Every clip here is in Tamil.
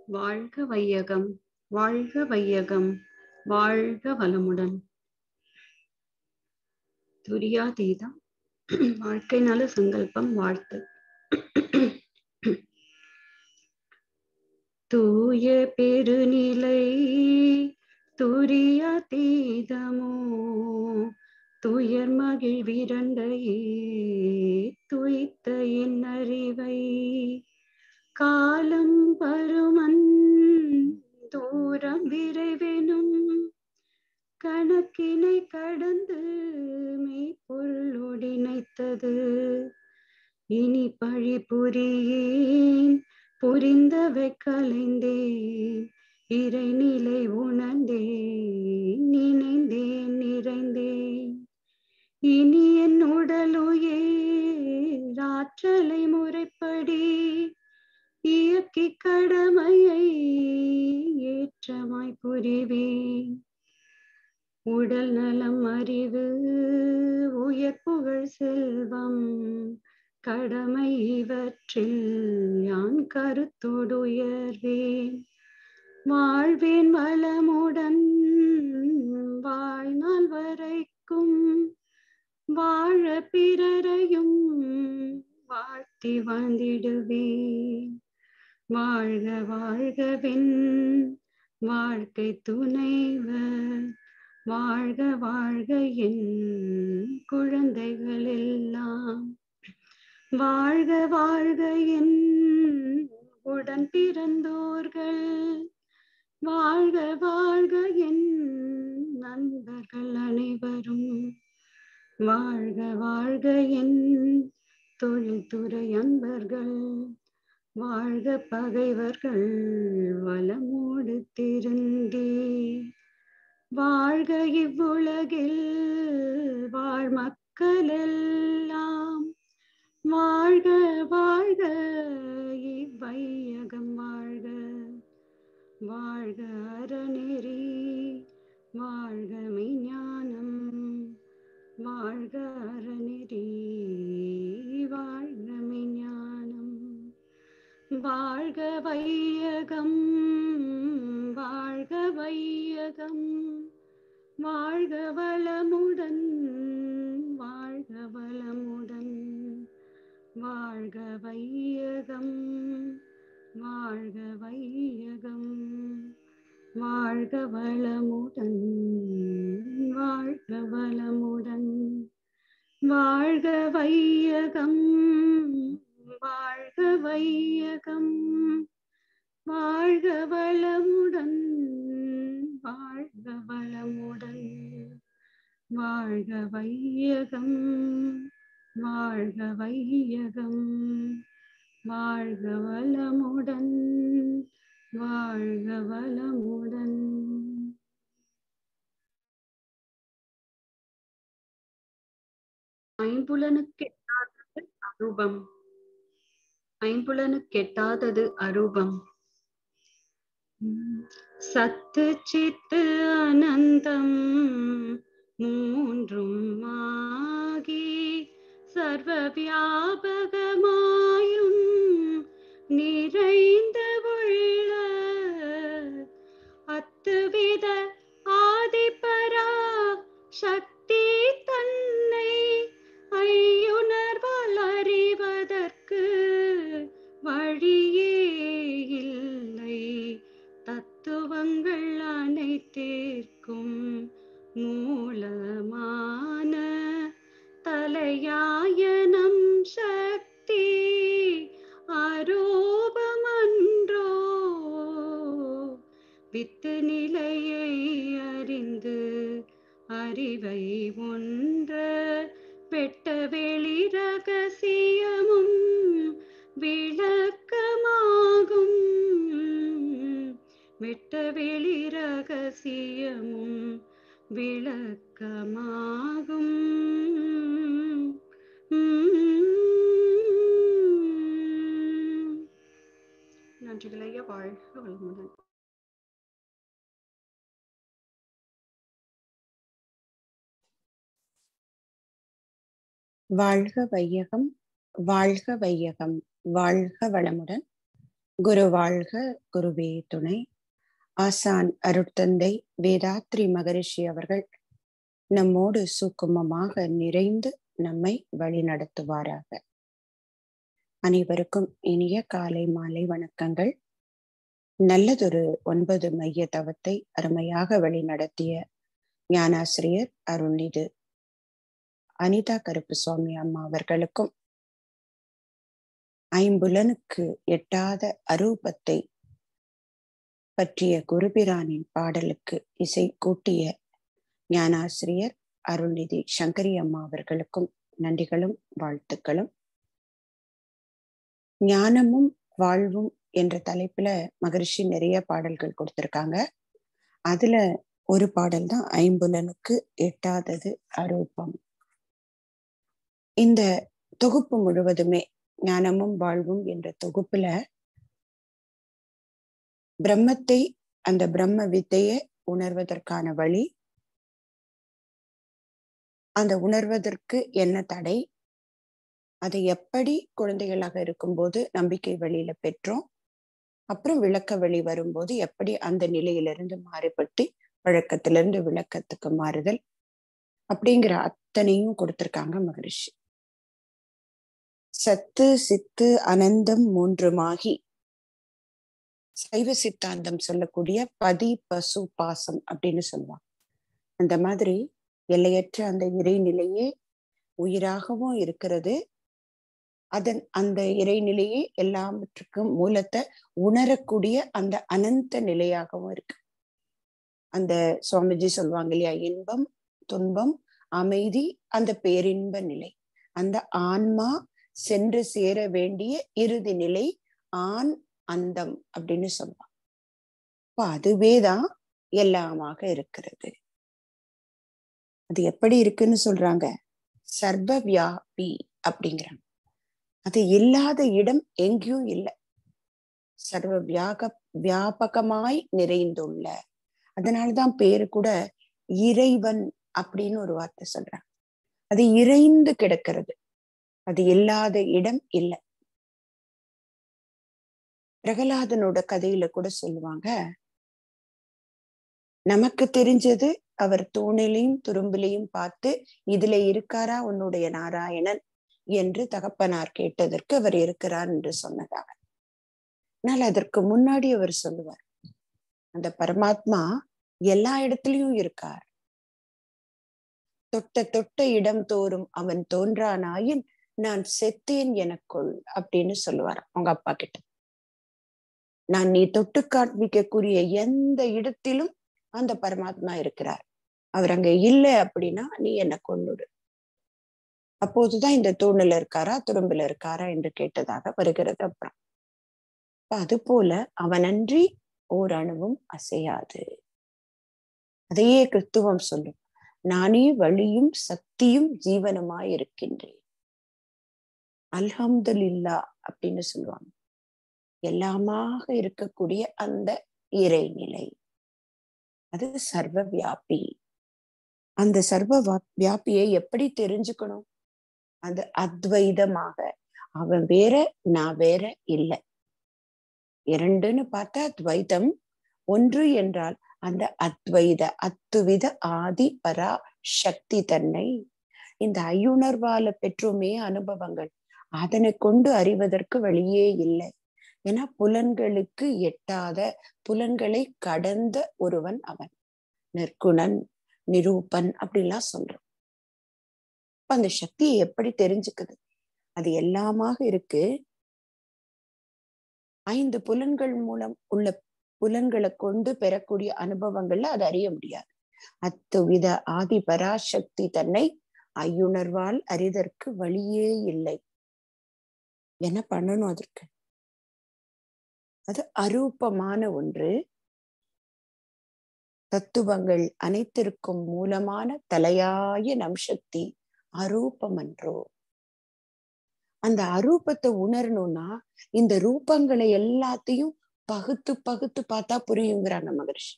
வாழ்க வையகம், வாழ்க வையகம், வாழ்க வளமுடன். துரியாதீதம் வாழ்க்கை நல சங்கல்பம் வாழ்த்து. தூய பெருநிலை துரியாதீதமோ துயர் மகிழ்விரண்டையே துய்த்த என் அறிவை காலம் பருமன் தூரம் விரைவெனும் கணக்கினை கடந்து மெய்ப்பொருளோடு இணைத்தது. இனி பழி புரியேன் புரிந்தவை கலைந்தேன் இறைநிலை உணர்ந்தேன் நினைந்தேன் நிறைந்தேன். இனி என் உடலுயிர் ஆற்றலை முறைப்படி இயக்கி கடமையை ஏற்றமாய் புரிவேன். உடல் நலம் அறிவு உயர் புகழ் செல்வம் கடமை இவற்றில் யான் கருத்தோடு உயர்வேன். வாழ்வேன் வளமுடன் வாழ்நாள் வரைக்கும் வாழ பிறரையும் வாழ்த்தி வாழ்ந்திடுவேன். வாழ்க வாழ்கவென் வாழ்க்கை துணைவர் வாழ்க வாழ்க என் குழந்தைகள் எல்லாம் வாழ்க வாழ்க என் உடன் பிறந்தோர்கள் வாழ்க வாழ்க என் நண்பர்கள் அனைவரும் வாழ்க வாழ்க என் தொழில்துறை அன்பர்கள் வாழ்க பகைவர்கள் வளமோடு திருந்தே வாழ்க இவ்வுலகில் வாழ் மக்கள் எல்லாம் வாழ்க வாழ்க இவ்வையகம் வாழ்க வாழ்க அறநெறி வாழ்க மெய்ஞானம் வாழ்க அறநெறி வாழ்க மெய்ஞானம் வாழ்க வையகம் வாழ்க வையகம் வாழ்க வளமுடன் வாழ்க வளமுடன் வாழ்க வையகம் வாழ்க வையகம் வாழ்க வளமுடன் வாழ்க வளமுடன் வாழ்க வையகம் வாழ்க வையகம் வாழ்க வளமுடன் வாழ்க வளமுடன் வாழ்க வையகம் வாழ்க வையகம் வாழ்க வளமுடன் வாழ்க வளமுடன். ஐம்புலனுக்கெட்டாதது அரூபம், ஐம்புலனுக்கெட்டாதது அரூபம். சத்து சித்து அனந்தம் மூன்றும் ஆகி சர்வ வியாபகமாயும் நிறைந்த உள்ள அத்துவித ஆதிபரா சக்தி தன்னை ஐயுணர்வால் அறிவதற்கு வழியே இல்லை. தத்துவங்கள் அனைத்திற்கும் மூலமான தலையாயனம் சக்தி அரூபமன்றோ. வித்து நிலையை அறிந்து அறிவை ஒன்ற வெட்ட வெளி ரகசியமும் விளக்கமாகும். வெட்ட வெளி ரகசியமும் விளக்கமாகும். நன்றிகளைய வாழ்க வளமுடன். வாழ்க வையகம் வாழ்க வையகம் வாழ்க வளமுடன். குரு வாழ்க, குருவே துணை. ஆசான் அருட்தந்தை வேதாத்ரி மகரிஷி அவர்கள் நம்மோடு சூக்குமமாக நிறைந்து நம்மை வழி நடத்துவாராக. அனைவருக்கும் இனிய காலை மாலை வணக்கங்கள். நல்லதொரு 9 மைய தவத்தை அருமையாக வழி நடத்திய ஞானாசிரியர் அருள்நிதி அனிதா கருப்புசுவாமி அம்மா அவர்களுக்கும், ஐம்புலனுக்கு எட்டாத அரூபத்தை பற்றிய குருபிரானின் பாடலுக்கு இசை கூட்டிய ஞானாசிரியர் அருள்நிதி சங்கரி அம்மா அவர்களுக்கும் நன்றிகளும் வாழ்த்துக்களும். ஞானமும் வாழ்வும் என்ற தலைப்புல மகரிஷி நிறைய பாடல்கள் கொடுத்திருக்காங்க. அதுல ஒரு பாடல் தான் ஐம்புலனுக்கு எட்டாதது அரூபம். இந்த தொகுப்பு முழுவதுமே ஞானமும் வாழ்வும் என்ற தொகுப்புல பிரம்மத்தை, அந்த பிரம்ம வித்தையை உணர்வதற்கான வழி, அந்த உணர்வதற்கு என்ன தடை, அதை எப்படி குழந்தைகளாக இருக்கும்போது நம்பிக்கை வழியில பெற்றோம், அப்புறம் விளக்க வழி வரும்போது எப்படி அந்த நிலையிலிருந்து மாறுபட்டு வழக்கத்திலிருந்து விளக்கத்துக்கு மாறுதல், அப்படிங்கிற அத்தனையும் கொடுத்திருக்காங்க மகரிஷி. சத்து சித்து அனந்தம் மூன்றுமாகி சைவ சித்தாந்தம் சொல்லக்கூடிய பதி பசு பாசம் அப்படின்னு சொல்லுவாங்க. அந்த மாதிரி எல்லையற்ற அந்த இறைநிலையே உயிராகவும் இருக்கிறது. அந்த இறைநிலையே எல்லாவற்றுக்கும் மூலத்தை உணரக்கூடிய அந்த அனந்த நிலையாகவும் இருக்கு. அந்த சுவாமிஜி சொல்லுவாங்க இல்லையா, இன்பம் துன்பம் அமைதி, அந்த பேரின்ப நிலை, அந்த ஆன்மா சென்று சேர வேண்டிய இறுதி நிலை ஆண் அந்தம் அப்படின்னு சொல்லுவாங்க. அப்ப அதுவேதான் எல்லாமாக இருக்கிறது. அது எப்படி இருக்குன்னு சொல்றாங்க, சர்வ வியாபி அப்படிங்கிறாங்க. அது இல்லாத இடம் எங்கேயும் இல்லை. சர்வ வியாபகமாய் நிறைந்துள்ள, அதனாலதான் பேரு கூட இறைவன் அப்படின்னு ஒரு வார்த்தை சொல்றாங்க. அது இறைந்து கிடக்கிறது, அது இல்லாத இடம் இல்லை. பிரகலாதனோட கதையில கூட சொல்லுவாங்க, நமக்கு தெரிஞ்சது அவர் தூணிலையும் துரும்பிலையும் பார்த்து இதுல இருக்காரா உன்னுடைய நாராயணன் என்று தகப்பனார் கேட்டதற்கு அவர் இருக்கிறார் என்று சொன்னதாக. ஆனால் அதற்கு முன்னாடி அவர் சொல்லுவார், அந்த பரமாத்மா எல்லா இடத்துலயும் இருக்கார். தொட்ட தொட்ட இடம் தோறும் அவன் தோன்றானாயின் நான் செத்தேன் எனக்குள் அப்படின்னு சொல்லுவார் அவங்க அப்பா கிட்ட. நான் நீ தொட்டு காண்பிக்கக்கூடிய எந்த இடத்திலும் அந்த பரமாத்மா இருக்கிறார். அவர் அங்க இல்லை அப்படின்னா நீ என்னை கொன்னுடு. அப்போதுதான் இந்த தூணில் இருக்காரா துரும்பில இருக்காரா என்று கேட்டதாக வருகிறது. அப்புறம் அது போல அவனன்றி ஓர் அணுவும் அசையாது. அதையே கிறிஸ்துவம் சொல்லும், நானே வழியும் சக்தியும் ஜீவனமாய் இருக்கின்றேன். அல்ஹம்துலில்லா அப்படின்னு சொல்லுவாங்க. எல்லாமாக இருக்கக்கூடிய அந்த இறைநிலை அது சர்வ வியாபி. அந்த சர்வ வியாபியை எப்படி தெரிஞ்சுக்கணும்? அது அத்வைதமாக, அவன் வேற நான் வேற இல்லை. இரண்டுன்னு பார்த்தா துவைதம். ஒன்று என்றால் அந்த அத்வைத அத்துவித ஆதி பரா சக்தி தன்னை இந்த ஐயுணர்வால பெற்றுமே அனுபவங்கள், அதனை கொண்டு அறிவதற்கு வழியே இல்லை. ஏன்னா புலன்களுக்கு எட்டாத, புலன்களை கடந்த ஒருவன் அவன். நிற்குணன், நிரூபன் அப்படின்லாம் சொல்றோம். அந்த சக்தியை எப்படி தெரிஞ்சுக்குது? அது எல்லாமாக இருக்கு. 5 புலன்கள் மூலம் உள்ள புலன்களை கொண்டு பெறக்கூடிய அனுபவங்கள்ல அது அறிய முடியாது. அத்துவித ஆதி பராசக்தி தன்னை ஐயுணர்வால் அறிதற்கு வழியே இல்லை. என்ன பண்ணணும் அதற்கு? அது அரூபமான ஒன்று. தத்துவங்கள் அனைத்திற்கும் மூலமான தலையாய நம் சக்தி அரூபம் என்றோ. அந்த அரூபத்தை உணரணும்னா இந்த ரூபங்களை எல்லாத்தையும் பகுத்து பகுத்து பார்த்தா புரியுங்கிறாங்க மகரிஷி.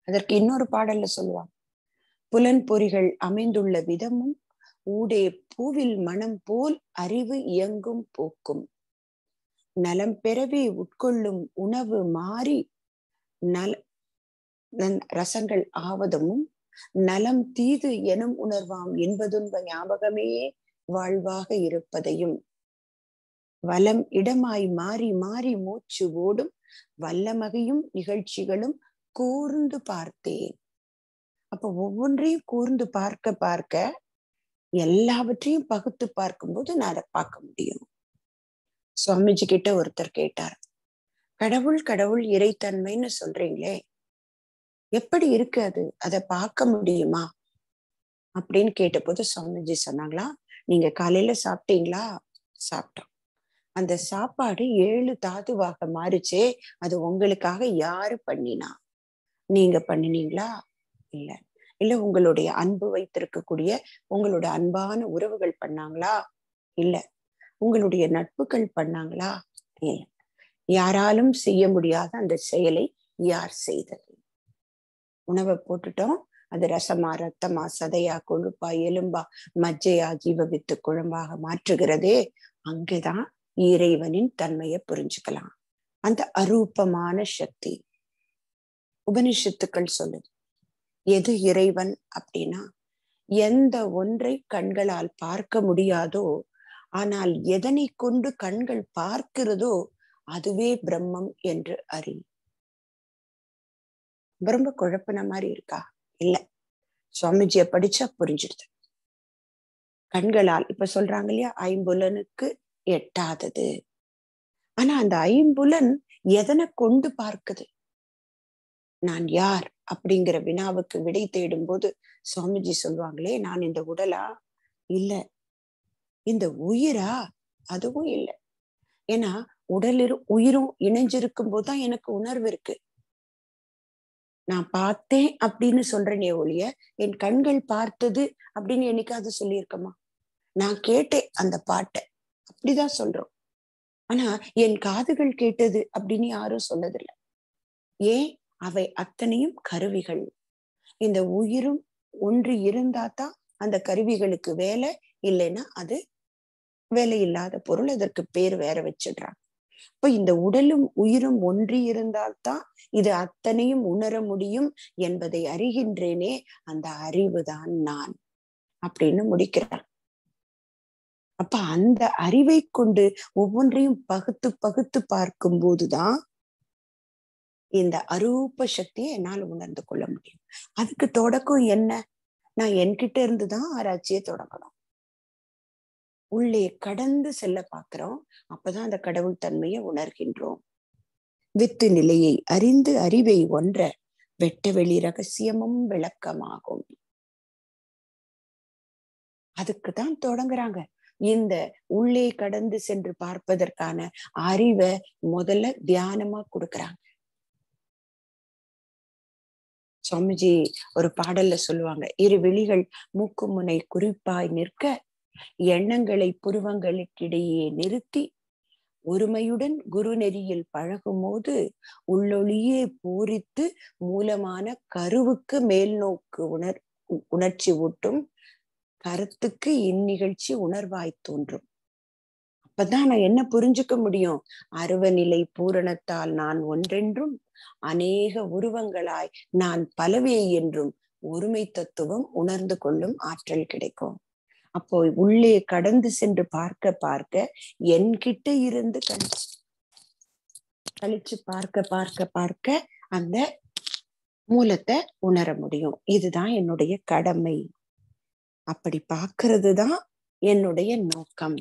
அதற்கு இன்னொரு பாடல்ல சொல்லுவாங்க, புலன் பொறிகள் அமைந்துள்ள விதமும் ஊடே பூவில் மனம் போல் அறிவு இயங்கும் போக்கும். நலம் பெறவே உட்கொள்ளும் உணவு மாறி ரசங்கள் ஆவதும் நலம் தீது எனும் உணர்வாம் என்பதுன்ப ஞாபகமே வாழ்வாக இருப்பதையும் வலம் இடமாய் மாறி மாறி மூச்சு ஓடும் வல்லமகையும் நிகழ்ச்சிகளும் கூர்ந்து பார்த்தேன். அப்ப ஒவ்வொன்றையும் கூர்ந்து பார்க்க பார்க்க எல்லாவற்றையும் பகுத்து பார்க்கும்போது நான் அதை பார்க்க முடியும். சுவாமிஜி கிட்ட ஒருத்தர் கேட்டார், கடவுள் கடவுள் இறைத்தன்மைன்னு சொல்றீங்களே, எப்படி இருக்கு அது, அதை பார்க்க முடியுமா அப்படின்னு கேட்டபோது சுவாமிஜி சொன்னாங்களா, நீங்க காலையில சாப்பிட்டீங்களா? சாப்பிட்டோம். அந்த சாப்பாடு 7 தாதுவாக மாறிச்சே, அது உங்களுக்காக யாரு பண்ணினா? நீங்க பண்ணினீங்களா? இல்ல. இல்ல உங்களுடைய அன்பு வைத்திருக்கக்கூடிய உங்களோட அன்பான உறவுகள் பண்ணாங்களா? இல்ல. உங்களுடைய நட்புகள் பண்ணாங்களா? இல்ல. யாராலும் செய்ய முடியாத அந்த செயலை யார் செய்தது? உணவை போட்டுட்டோம், அது ரசமா ரத்தமா சதையா கொழுப்பா எலும்பா மஜ்ஜையா ஜீவவித்து குழம்பாக மாற்றுகிறதே, அங்கேதான் இறைவனின் தன்மையை புரிஞ்சுக்கலாம். அந்த அரூபமான சக்தி உபனிஷத்துக்கள் சொல்லுது. எது இறைவன் அப்படின்னா, எந்த ஒன்றை கண்களால் பார்க்க முடியாதோ, ஆனால் எதனை கொண்டு கண்கள் பார்க்கிறதோ அதுவே பிரம்மம் என்று அறி. ரொம்ப குழப்பின மாதிரி இருக்கா? இல்ல, சுவாமிஜிய படிச்சா புரிஞ்சிடுது. கண்களால் இப்ப சொல்றாங்க இல்லையா, ஐம்புலனுக்கு எட்டாதது. ஆனா அந்த ஐம்புலன் எதனை கொண்டு பார்க்குது? நான் யார் அப்படிங்கிற வினாவுக்கு விடை தேடும் போது சுவாமிஜி சொல்லுவாங்களே, நான் இந்த உடலா? இல்ல. இந்த உயிரா? அதுவும் இல்லை. ஏன்னா உயிரும் இணைஞ்சிருக்கும் போதுதான் எனக்கு உணர்வு இருக்கு. நான் பார்த்தேன் அப்படின்னு சொல்றேனே ஒழிய, என் கண்கள் பார்த்தது அப்படின்னு என்னைக்காவது சொல்லியிருக்கமா? நான் கேட்டேன் அந்த பாட்டை, அப்படிதான் சொல்றோம். ஆனா என் காதுகள் கேட்டது அப்படின்னு யாரும் சொன்னதில்லை. ஏன்? அவை அத்தனையும் கருவிகள். இந்த உயிரும் ஒன்று இருந்தாதான் அந்த கருவிகளுக்கு வேலை, இல்லைன்னா அது வேலை இல்லாத பொருள். அதற்கு பேர் வேற வச்சிடுறாங்க. இப்ப இந்த உடலும் உயிரும் ஒன்றி இருந்தால்தான் இது அத்தனையும் உணர முடியும் என்பதை அறிகின்றேனே, அந்த அறிவுதான் நான் அப்படின்னு முடிக்கிறார். அப்ப அந்த அறிவை கொண்டு ஒவ்வொன்றையும் பகுத்து பகுத்து பார்க்கும் போதுதான் இந்த அரூப சக்தியை என்னால் உணர்ந்து கொள்ள முடியும். அதுக்கு தொடக்கம் என்ன? நான் என்கிட்ட இருந்துதான் ஆராய்ச்சியை தொடங்கணும். உள்ளே கடந்து செல்ல பார்க்கிறோம். அப்பதான் அந்த கடவுள் தன்மையை உணர்கின்றோம். வித்து நிலையை அறிந்து அறிவை ஒன்ற வெட்ட வெளி ரகசியமும் விளக்கமாகும். அதுக்குதான் தொடங்குறாங்க. இந்த உள்ளே கடந்து சென்று பார்ப்பதற்கான அறிவை முதல்ல தியானமா கொடுக்கறாங்க. சுவாமிஜி ஒரு பாடல்ல சொல்லுவாங்க, இரு விழிகள் மூக்கு முனை குறிப்பாய் நிற்க எண்ணங்களை புருவங்களுக்கிடையே நிறுத்தி ஒருமையுடன் குரு நெறியில் பழகும் போது உள்ளொளியே பூரித்து மூலமான கருவுக்கு மேல் நோக்கு உணர்ச்சி ஊட்டும் கருத்துக்கு இந்நிகழ்ச்சி உணர்வாய் தோன்றும். அப்பதான் நான் என்ன புரிஞ்சுக்க முடியும்? அருவநிலை பூரணத்தால் நான் ஒன்றென்றும் அநேக உருவங்களாய் நான் பலவே என்றும் ஒருமை தத்துவம் உணர்ந்து கொள்ளும் ஆற்றல் கிடைக்கும். அப்போ உள்ளே கடந்து சென்று பார்க்க பார்க்க என்கிட்ட இருந்து கழிச்சு பார்க்க பார்க்க பார்க்க அந்த மூலத்தை உணர முடியும். இதுதான் என்னுடைய கடமை. அப்படி பார்க்கிறது தான் என்னுடைய நோக்கம்.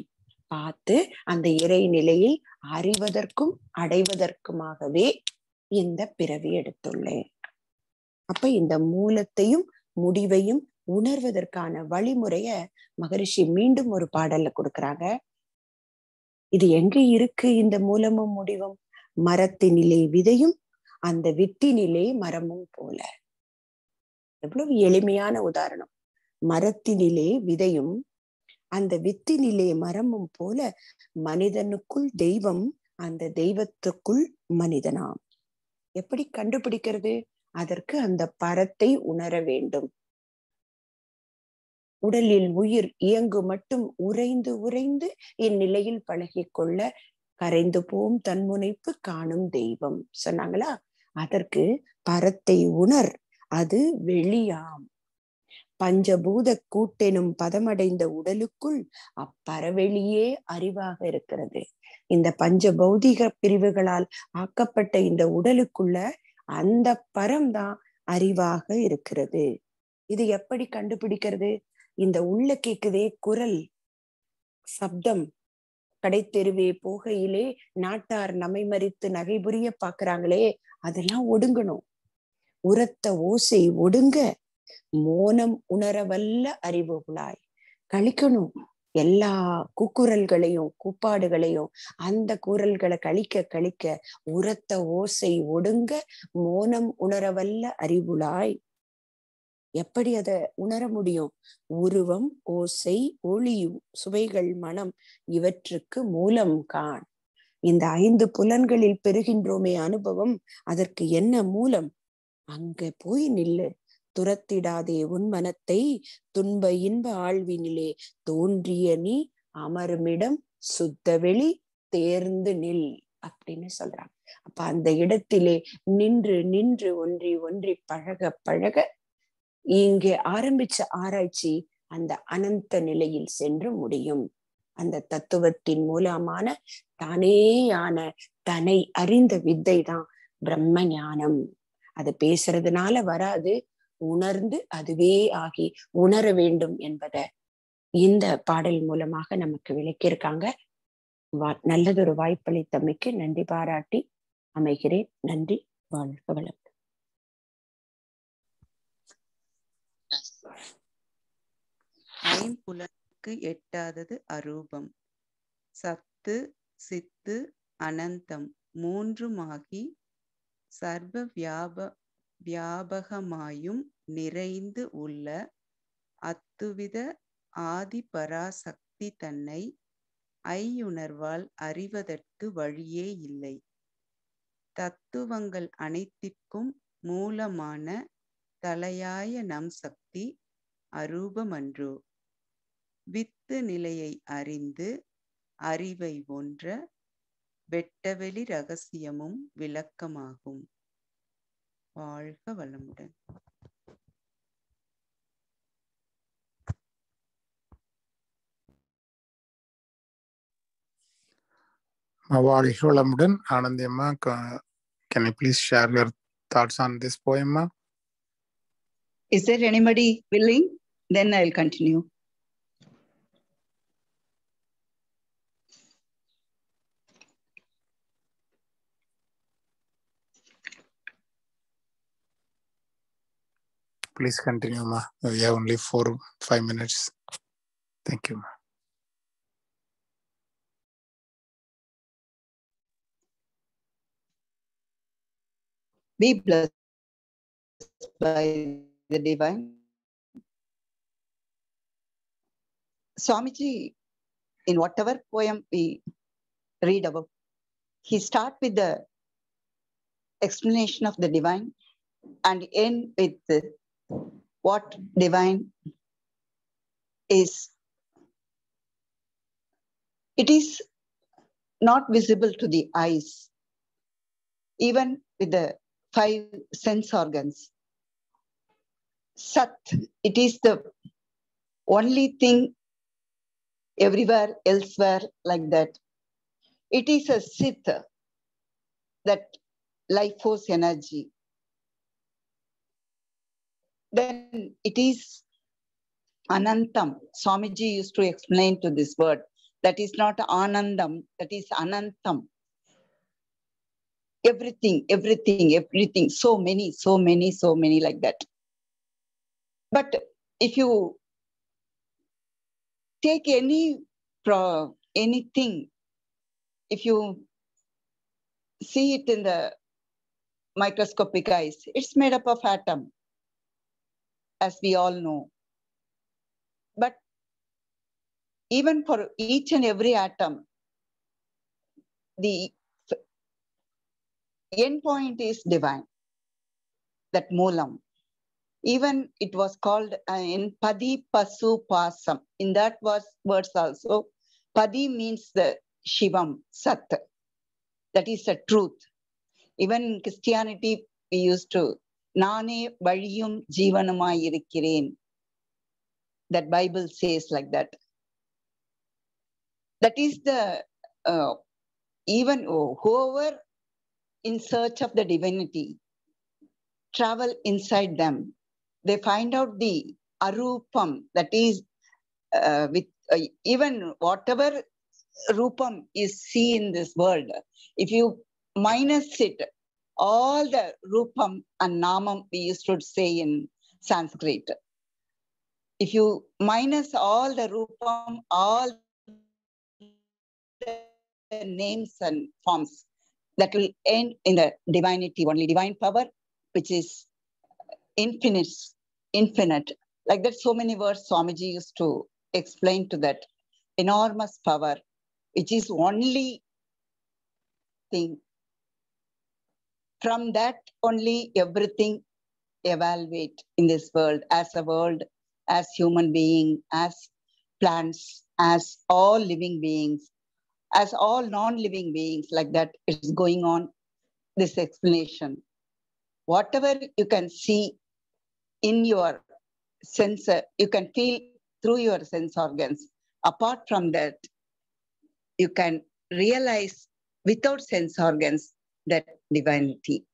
பார்த்து அந்த இறை நிலையை அறிவதற்கும் அடைவதற்குமாகவே இந்த பிறவி எடுத்துள்ளேன். அப்ப இந்த மூலத்தையும் முடிவையும் உணர்வதற்கான வழிமுறைய மகரிஷி மீண்டும் ஒரு பாடல்ல கொடுக்கறாங்க. இது எங்க இருக்கு இந்த மூலமும் முடிவும்? மரத்தினிலே விதையும் அந்த வித்தினிலே மரமும் போல. எவ்வளவு எளிமையான உதாரணம். மரத்தினிலே விதையும் அந்த வித்தினிலே மரமும் போல மனிதனுக்குள் தெய்வம், அந்த தெய்வத்துக்குள் மனிதனாம். எப்படி கண்டுபிடிக்கிறது? அதற்கு அந்த பரத்தை உணர வேண்டும். உடலில் உயிர் இயங்கு மட்டும் உறைந்து உறைந்து இந்நிலையில் பழகிக்கொள்ள கரைந்து போம் தன்முனைப்பு காணும் தெய்வம் சொன்னாங்களா. அதற்கு பரத்தை உணர், அது வெளியாம். பஞ்சபூத கூட்டெனும் பதமடைந்த உடலுக்குள் அப்பறவெளியே அறிவாக இருக்கிறது. இந்த பஞ்ச பௌதிக பிரிவுகளால் ஆக்கப்பட்ட இந்த உடலுக்குள்ள அந்த பரம்தான் அறிவாக இருக்கிறது. இது எப்படி கண்டுபிடிக்கிறது? இந்த உள்ள கேக்குதே குரல் சப்தம், கடைத்தெருவே போகையிலே நாட்டார் நம்மை மறித்து நகைபுரிய பாக்குறாங்களே, அதெல்லாம் ஒடுங்கணும். உரத்த ஓசை ஒடுங்க மோனம் உணரவல்ல அறிவுகளாய் கழிக்கணும். எல்லா கூக்குரல்களையும் கூப்பாடுகளையும் அந்த குரல்களை கழிக்க கழிக்க உரத்த ஓசை ஒடுங்க மோனம் உணரவல்ல அறிவுளாய். எப்படி அதை உணர முடியும்? உருவம், ஓசை, ஒளி, சுவைகள், மனம் இவற்றுக்கு மூலம் காண். இந்த 5 புலன்களில் பெறுகின்றோமே அனுபவம், அதற்கு என்ன மூலம்? அங்க போய் நில்லு. துரத்திடாதே உன் மனத்தை துன்ப இன்ப ஆழ்வினிலே தோன்றிய நீ அமருமிடம் சுத்தவெளி தேர்ந்து நில் அப்படின்னு சொல்றாங்க. அப்ப அந்த இடத்திலே நின்று நின்று ஒன்றி ஒன்றி பழக பழக இங்கே ஆரம்பிச்ச ஆராய்ச்சி அந்த அனந்த நிலையில் சென்று முடியும். அந்த தத்துவத்தின் மூலமான தானேயான தன்னை அறிந்த வித்தை தான் பிரம்ம ஞானம். அது பேசுறதுனால வராது, உணர்ந்து அதுவே ஆகி உணர வேண்டும் என்பதை இந்த பாடல் மூலமாக நமக்கு விளக்கியிருக்காங்க. நல்லதொரு வாய்ப்பளித்தமைக்கு நன்றி பாராட்டி அமைகிறேன். நன்றி. வாழ்க வளம். ஐம்புலனுக்கு எட்டாதது அரூபம். சத்து சித்து அனந்தம் மூன்றுமாகி சர்வ வியாபகமாயும் நிறைந்து உள்ள அத்துவித ஆதி பராசக்தி தன்னை ஐயுணர்வால் அறிவதற்கு வழியே இல்லை. தத்துவங்கள் அனைத்திற்கும் மூலமான தலையாய நம் சக்தி அரூபமன்றோ. வித்து நிலையை அறிந்து அறிவை ஒன்ற வெட்டவெளி ரகசியமும் விளக்கமாகும். வாழ்க வளமுடன். வாழ்க வளமுடன். ஆனந்தி அம்மா, can you please share your thoughts on this poem? Is there anybody willing? Then I'll continue. Please continue, ma. We have only 4-5 minutes. Thank you, ma. Be blessed by the divine. Swamiji, in whatever poem we read about, he starts with the explanation of the divine and end with what divine is. It is not visible to the eyes, even with the 5 sense organs. Sat, it is the only thing everywhere, elsewhere, like that. It is a Sit, that life force energy. Then it is Anantam. Swamiji used to explain to this word. That is not Anandam, that is Anantam. Everything, everything, everything. So many like that. But if you take anything, if you see it in the microscopic eyes, it's made up of atom, as we all know. But even for each and every atom, the end point is divine, that moolam. Even it was called in Padi Pasu Pasam. In that words also, Padi means the Shivam, Sat. That is the truth. Even in Christianity, we used to, Nane Valiyum Jeevanamai Irikkiren. That Bible says like that. That is the, even whoever in search of the divinity travel inside them, they find out the arupam, that is with even whatever rupam is seen in this world, if you minus it, all the rupam and namam we used to say in Sanskrit, if you minus all the rupam, all the names and forms, that will end in the divinity, only divine power, which is infinite. Like that, so many words Swamiji used to explain to that enormous power, which is only thing. From that only everything evaluate in this world, as human being, as plants, as all living beings, as all non-living beings, like that is going on, this explanation. Whatever you can see in your sense, you can feel through your sense organs. Apart from that, you can realize without sense organs that divinity.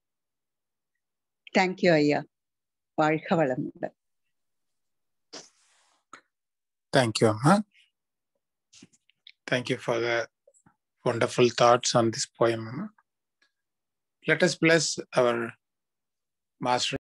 Thank you, Ayya. வாழ்க வளமுடன். Thank you, Amma. Thank you for the wonderful thoughts on this poem, Amma. Let us bless our Master